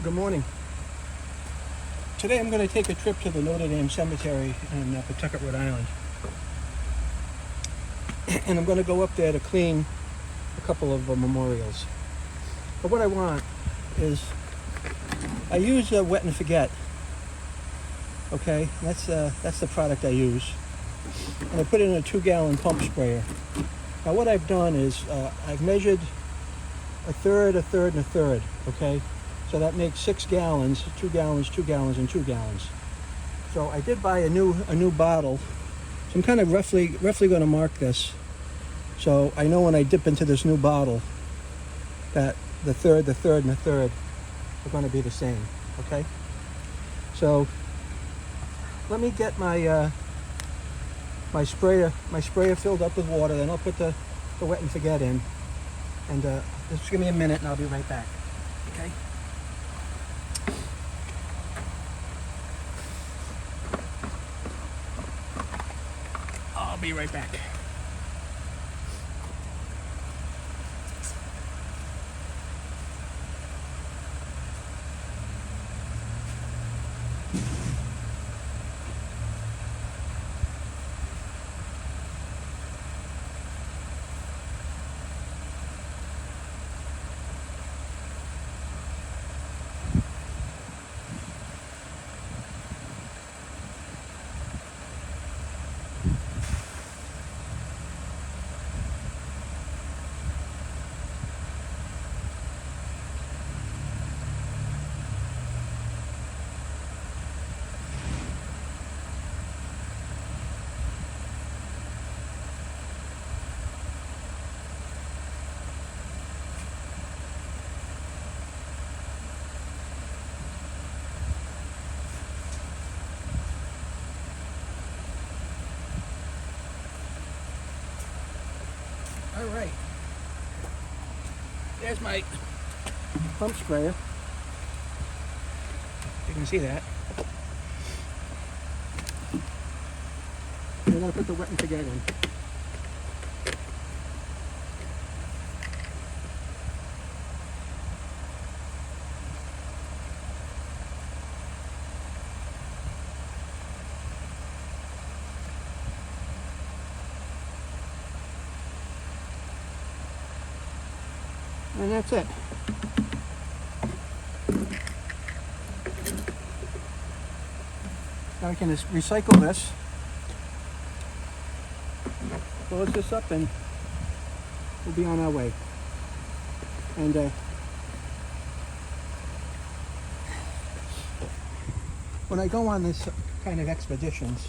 Good morning. Today I'm going to take a trip to the Notre Dame Cemetery in Pawtucket, Rhode Island. And I'm going to go up there to clean a couple of memorials. But what I want is, I use Wet and Forget. Okay, that's the product I use. And I put it in a 2-gallon pump sprayer. Now what I've done is I've measured a third, a third, and a third. Okay, so that makes 6 gallons, 2 gallons, 2 gallons, and 2 gallons. So I did buy a new bottle. So I'm kind of roughly going to mark this, so I know when I dip into this new bottle that the third, and the third are going to be the same. Okay. So let me get my my sprayer filled up with water. Then I'll put the Wet and Forget in, and just give me a minute, and I'll be right back. Okay. I'll be right back. All right, there's my pump sprayer. You can see that. I'm going to put the Wet and Forget in. And that's it. Now we can just recycle this, close this up, and we'll be on our way. And when I go on this kind of expeditions,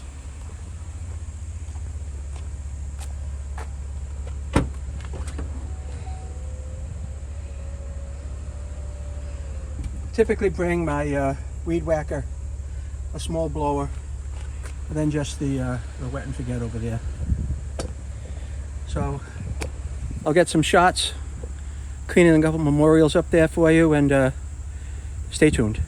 typically bring my weed whacker, a small blower, and then just the Wet and Forget over there. So I'll get some shots cleaning a couple memorials up there for you, and stay tuned.